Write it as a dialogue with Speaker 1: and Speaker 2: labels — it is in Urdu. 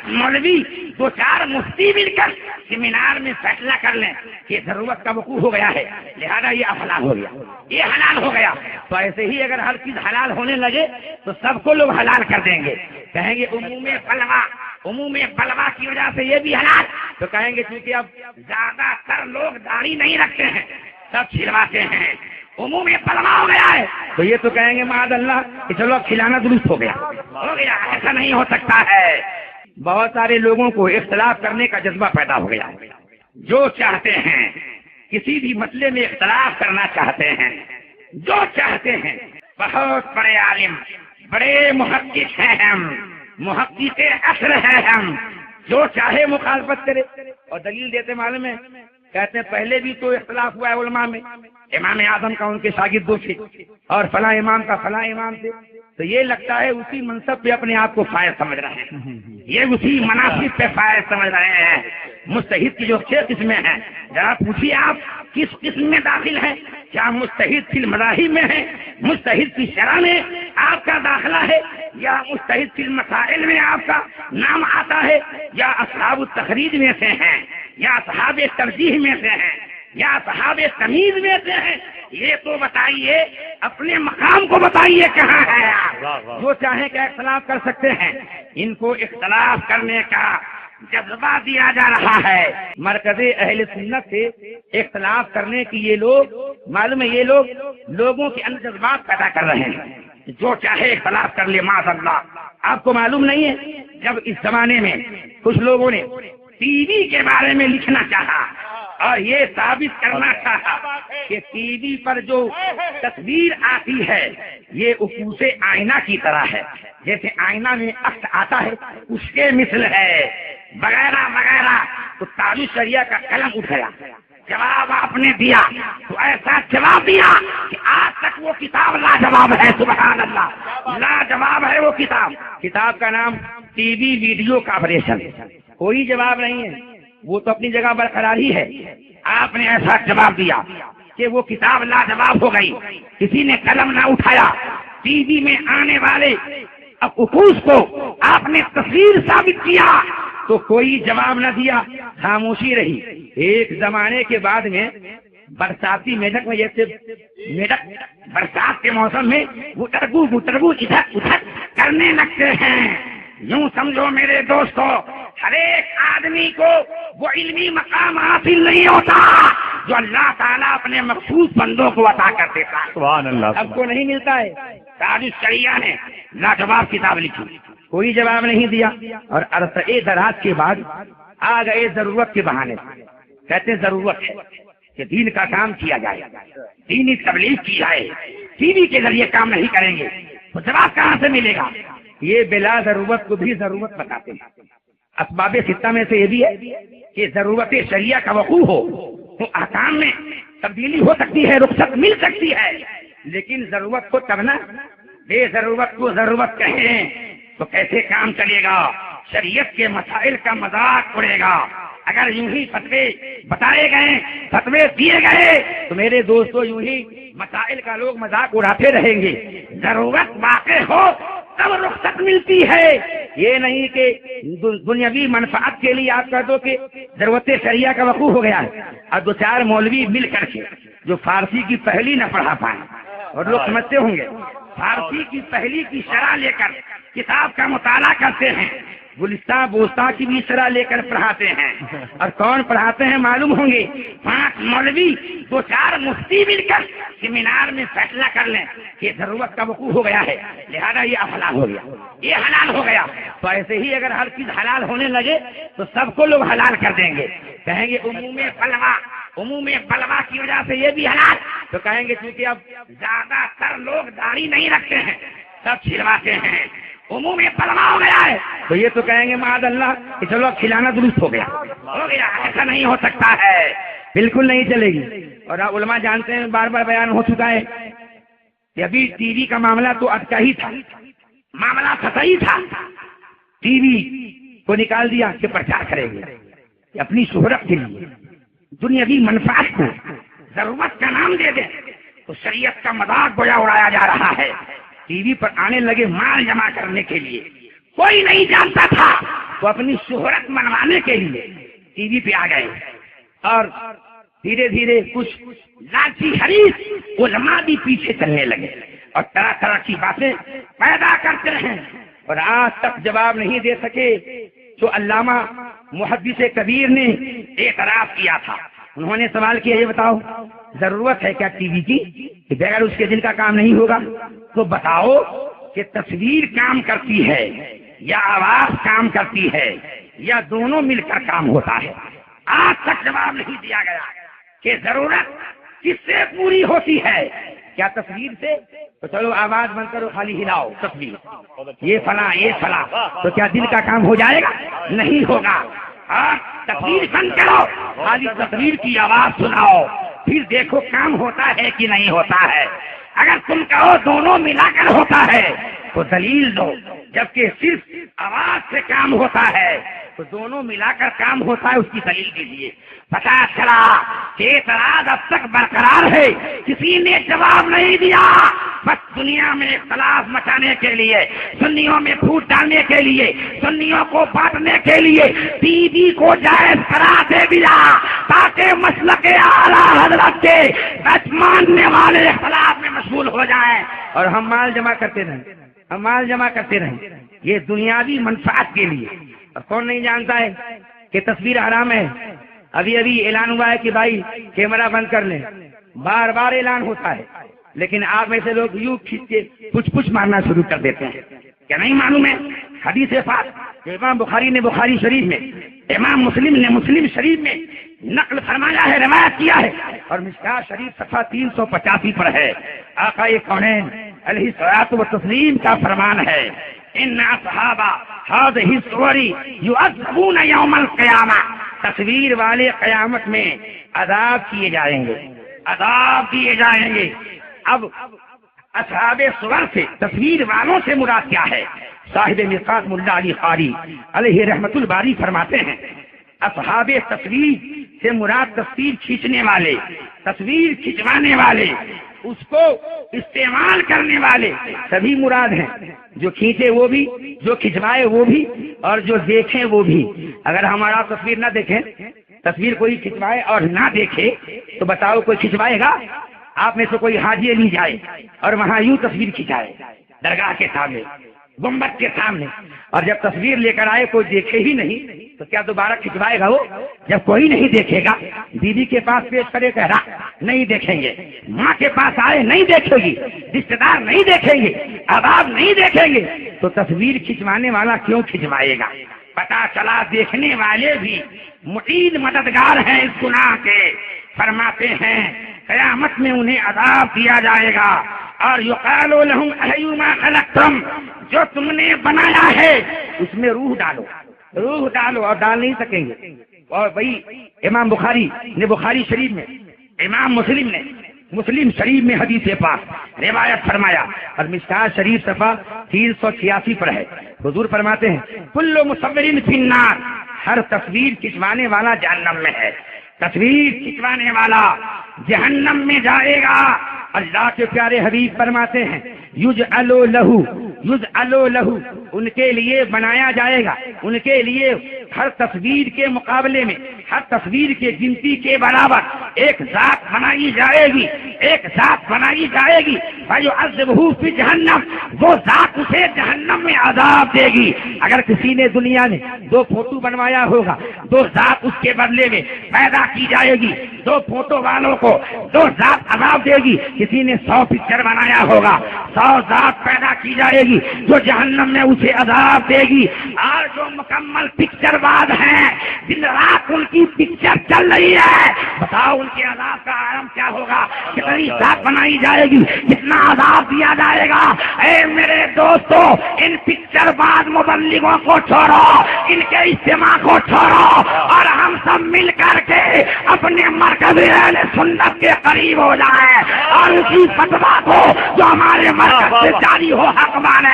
Speaker 1: 5 مولوی 2-4 مفتی مل کر سیمینار میں فیصلہ کر لیں کہ ضرورت کا وقوع ہو گیا ہے لہذا یہ حلال ہو گیا، یہ حلال ہو گیا، تو ایسے ہی اگر ہر چیز حلال ہونے لگے تو سب کو لوگ حلال کر دیں گے. کہیں گے عموم بلوا کی وجہ سے یہ بھی حلال، تو کہیں گے کیونکہ اب زیادہ تر لوگ داڑھی نہیں رکھتے ہیں، سب چھلواتے ہیں، عموم بلوا ہو گیا ہے، تو یہ تو کہیں گے معاذ اللہ کہ چلو اب کھلانا درست ہو گیا. ایسا نہیں ہو سکتا ہے. بہت سارے لوگوں کو اختلاف کرنے کا جذبہ پیدا ہو گیا، جو چاہتے ہیں کسی بھی مسئلے میں اختلاف کرنا چاہتے ہیں، جو چاہتے ہیں. بہت بڑے عالم، بڑے محقق ہیں ہم، محقق اصل ہیں ہم، جو چاہے مخالفت کرے. اور دلیل دیتے معلوم ہے، کہتے ہیں پہلے بھی تو اختلاف ہوا ہے علماء میں، امام اعظم کا ان کے شاگرد دو تھے اور فلاں امام کا فلاں امام تھے، تو یہ لگتا ہے اسی منصب پہ اپنے آپ کو فائز سمجھ رہے ہیں، یہ اسی مناسب پہ فائز سمجھ رہے ہیں. مجتہد کی جو 6 قسمیں ہیں، ذرا پوچھیے آپ کس قسم میں داخل ہیں؟ کیا مجتہد فی المذاہب میں ہے؟ مجتہد فی شرع میں آپ کا داخلہ ہے؟ یا مجتہد فی المسائل میں آپ کا نام آتا ہے؟ یا اصحاب التخریج میں سے ہیں؟ یا اصحاب ترجیح میں سے ہیں؟ یا اصحاب تمیز میں سے ہیں؟ یہ تو بتائیے، اپنے مقام کو بتائیے کہاں ہے آپ. جو چاہیں کہ اختلاف کر سکتے ہیں، ان کو اختلاف کرنے کا جذبہ دیا جا رہا ہے. مرکز اہل سنت سے اختلاف کرنے کی یہ لوگ معلوم ہے، یہ لوگ لوگوں کے اندر جذبات پیدا کر رہے ہیں، جو چاہے اختلاف کر لے معاذ اللہ. آپ کو معلوم نہیں ہے جب اس زمانے میں کچھ لوگوں نے ٹی وی کے بارے میں لکھنا چاہا اور یہ ثابت کرنا چاہا کہ ٹی وی پر جو تصویر آتی ہے یہ اپوس آئینہ کی طرح ہے، جیسے آئینہ میں عکس آتا ہے اس کے مثل ہے وغیرہ وغیرہ. تو تاج الشریعہ کا قلم اٹھایا، جواب آپ نے دیا تو ایسا جواب دیا کہ آج تک وہ کتاب لاجواب ہے. سبحان اللہ، لاجواب ہے وہ کتاب. کتاب کا نام ٹی وی ویڈیو کاپریشن. کوئی جواب نہیں ہے، وہ تو اپنی جگہ برقرار ہی ہے. آپ نے ایسا جواب دیا کہ وہ کتاب لاجواب ہو گئی، کسی نے قلم نہ اٹھایا. ٹی وی میں آنے والے اپوس کو آپ نے تصویر ثابت کیا تو کوئی جواب نہ دیا، خاموشی رہی. ایک زمانے کے بعد میں برساتی میڈک میں جیسے میڈک برسات کے موسم میں گٹرگو ادھر ادھر کرنے لگتے ہیں. یوں سمجھو میرے دوستو، ہر ایک آدمی کو وہ علمی مقام حاصل نہیں ہوتا جو اللہ تعالیٰ اپنے مخصوص بندوں کو عطا کر دیتا ہے.
Speaker 2: سبحان اللہ.
Speaker 1: سب کو نہیں ملتا ہے. تاج الشریعہ نے لاجواب کتاب لکھی، کوئی جواب نہیں دیا، اور عرصہ دراز کے بعد آ گئے ضرورت کے بہانے. کہتے ہیں ضرورت ہے کہ دین کا کام کیا جائے، دینی تبلیغ کی جائے، ٹی وی کے ذریعے کام نہیں کریں گے تو جواب کہاں سے ملے گا؟ یہ بلا ضرورت کو بھی ضرورت بتاتے ہیں. اسباب ستہ میں سے یہ بھی ہے کہ ضرورت شریعہ کا وقوع ہو تو احکام میں تبدیلی ہو سکتی ہے، رخصت مل سکتی ہے، لیکن ضرورت کو تب نہ بے ضرورت کو ضرورت کہیں تو کیسے کام چلے گا؟ شریعت کے مسائل کا مذاق اڑے گا. اگر یوں ہی فتوے بتائے گئے، فتوے دیے گئے تو میرے دوستو یوں ہی مسائل کا لوگ مذاق اڑاتے رہیں گے. ضرورت واقع ہو تب رخصت ملتی ہے. یہ نہیں کہ دنیاوی منفعت کے لیے آپ کہہ دو کہ ضرورت شریعہ کا وقوع ہو گیا ہے اور 2-4 مولوی مل کر کے جو فارسی کی پہلی نہ پڑھا پائیں، اور لوگ سمجھتے ہوں گے فارسی کی پہلی کی شرح لے کر کتاب کا مطالعہ کرتے ہیں، گلستہ بوستہ کی بھی شرح لے کر پڑھاتے ہیں. اور کون پڑھاتے ہیں معلوم ہوں گے؟ 5 مولوی 2-4 مفتی مل کر سیمینار میں فیصلہ کر لیں کہ ضرورت کا وقوع ہو گیا ہے لہذا یہ حلال ہو گیا، یہ حلال ہو گیا. تو ایسے ہی اگر ہر چیز حلال ہونے لگے تو سب کو لوگ حلال کر دیں گے. کہیں گے عموم بلوا کی وجہ سے یہ بھی حلال، تو کہیں گے کیونکہ اب زیادہ تر لوگ داڑھی نہیں رکھتے ہیں، سب چھلواتے ہیں، عموم بلوا ہو گیا ہے. تو یہ تو کہیں گے معاذ اللہ کہ چلو اب کھلانا درست ہو گیا. ایسا نہیں ہو سکتا ہے، بالکل نہیں چلے گی. اور علماء جانتے ہیں، بار بار بیان ہو چکا ہے کہ ابھی ٹی وی کا معاملہ تو اٹکا ہی تھا، معاملہ سطحی تھا. ٹی وی کو نکال دیا کہ پرچار کریں گے اپنی شہرت کے لیے، دنیاوی منفعت کو ضرورت کا نام دے دیں تو شریعت کا مذاق گویا اڑایا جا رہا ہے. ٹی وی پر آنے لگے مال جمع کرنے کے لیے. کوئی نہیں جانتا تھا وہ اپنی شہرت منوانے کے لیے ٹی وی پہ آ گئے اور دھیرے دھیرے کچھ لالچی حریص علماء بھی پیچھے چلنے لگے اور طرح طرح کی باتیں پیدا کرتے ہیں اور آج تک جواب نہیں دے سکے جو علامہ محدث کبیر نے اعتراف کیا تھا. انہوں نے سوال کیا یہ بتاؤ ضرورت ہے کیا ٹی وی کی کہ بغیر اس کے دن کا کام نہیں ہوگا؟ تو بتاؤ کہ تصویر کام کرتی ہے یا آواز کام کرتی ہے یا دونوں مل کر کام ہوتا ہے؟ آج تک جواب نہیں دیا گیا کہ ضرورت کس سے پوری ہوتی ہے. کیا تصویر سے؟ تو چلو آواز بند کرو خالی ہلاؤ تصویر یہ فلاں تو کیا دل کا کام ہو جائے گا؟ نہیں ہوگا. تصویر بند کرو خالی تصویر کی آواز سناؤ پھر دیکھو کام ہوتا ہے کہ نہیں ہوتا ہے. اگر تم کہو دونوں ملا کر ہوتا ہے تو دلیل دو، جبکہ صرف آواز سے کام ہوتا ہے تو دونوں ملا کر کام ہوتا ہے اس کی دلیل دیجیے. پتا چلا کہ اعتراض اب تک برقرار ہے، کسی نے جواب نہیں دیا. بس دنیا میں اختلاف مچانے کے لیے، سنیوں میں پھوٹ ڈالنے کے لیے، سنیوں کو بانٹنے کے لیے ٹی وی کو جائز قرار دے دیا تاکہ مسلک اعلیٰ حضرت کے بس ماننے والے اختلاف میں مشغول ہو جائیں اور ہم مال جمع کرتے رہیں. یہ دنیاوی منفعت کے لیے. اور کون نہیں جانتا ہے کہ تصویر حرام ہے؟ ابھی اعلان ہوا ہے کہ بھائی کیمرہ بند کر لیں. بار بار اعلان ہوتا ہے لیکن آپ میں سے لوگ یوں کھینچ کے پچھ مارنا شروع کر دیتے ہیں. کیا نہیں معلوم ہے حدیث پاک امام بخاری نے بخاری شریف میں، امام مسلم نے مسلم شریف میں نقل فرمایا ہے، روایت کیا ہے اور مشکات شریف صفحہ 385 پر ہے. آقا کونین علیہ الصلوۃ والتسلیم کا فرمان ہے ان اصحاب هذه الصور يعذبون يوم القیامہ. تصویر والے قیامت میں عذاب کیے جائیں گے. اب اصحاب صور سے تصویر والوں سے مراد کیا ہے؟ صاحب مرقات ملا علی قاری علیہ رحمت الباری فرماتے ہیں اصحاب تصویر سے مراد تصویر کھینچنے والے، تصویر کھنچوانے والے، اس کو استعمال کرنے والے سبھی مراد ہیں. جو کھینچے وہ بھی، جو کھنچوائے وہ بھی اور جو دیکھیں وہ بھی. اگر ہمارا تصویر نہ دیکھیں، تصویر کوئی کھنچوائے اور نہ دیکھے تو بتاؤ کوئی کھنچوائے گا؟ آپ میں سے کوئی حاجی علی جائے اور وہاں یوں تصویر کھنچائے درگاہ کے سامنے، گنبد کے سامنے، اور جب تصویر لے کر آئے کوئی دیکھے ہی نہیں تو کیا دوبارہ کھنچوائے گا وہ؟ جب کوئی نہیں دیکھے گا، بیوی کے پاس پیش کرے کہہ نہیں دیکھیں گے، ماں کے پاس آئے نہیں دیکھے گی، رشتے دار نہیں دیکھیں گے، احباب نہیں دیکھیں گے تو تصویر کھنچوانے والا کیوں کھنچوائے گا؟ پتا چلا دیکھنے والے بھی معین مددگار ہیں اس گناہ کے. فرماتے ہیں قیامت میں انہیں عذاب دیا جائے گا اور یقال لهم احیوا ما خلقتم، جو تم نے بنایا ہے اس میں روح ڈالو اور ڈال نہیں سکیں گے. اور وہی امام بخاری نے بخاری شریف میں، امام مسلم نے مسلم شریف میں حدیث پاک روایت فرمایا اور مشکات شریف صفحہ 386 پر ہے. حضور فرماتے ہیں کل مصور فی النار، ہر تصویر کھنچوانے والا جہنم میں ہے. تصویر کھنچوانے والا جہنم میں جائے گا. اللہ کے پیارے حبیب فرماتے ہیں یجعلو لہو ان کے لیے بنایا جائے گا، ان کے لیے ہر تصویر کے مقابلے میں، ہر تصویر کے گنتی کے برابر ایک ذات بنائی جائے گی، فَيُعَذِّبُهُ فِي جَهَنَّمَ، وہ ذات اسے جہنم میں عذاب دے گی. اگر کسی نے دنیا میں 2 فوٹو بنوایا ہوگا، 2 ذات اس کے بدلے میں پیدا کی جائے گی، 2 فوٹو والوں کو 2 ذات عذاب دے گی. کسی نے 100 پکچر بنایا ہوگا، 100 ذات پیدا کی جائے گی جو جہنم میں اسے عذاب دے گی. اور جو مکمل پکچر باز ہیں، دن رات ان کی پکچر چل رہی ہے، بتاؤ ان کے عذاب کا عالم کیا ہوگا؟ کتنی ذات بنائی جائے گی، کتنا عذاب دیا جائے گا. اے میرے دوستو، ان پکچر باز مبلغوں کو چھوڑو، ان کے اجتماع کو چھوڑو اور ہم سب مل کر کے اپنے مرکز اہل سنت کے قریب ہو جائیں اور اسی فتویٰ کو جو ہمارے مرکز سے جاری ہو حق مانے.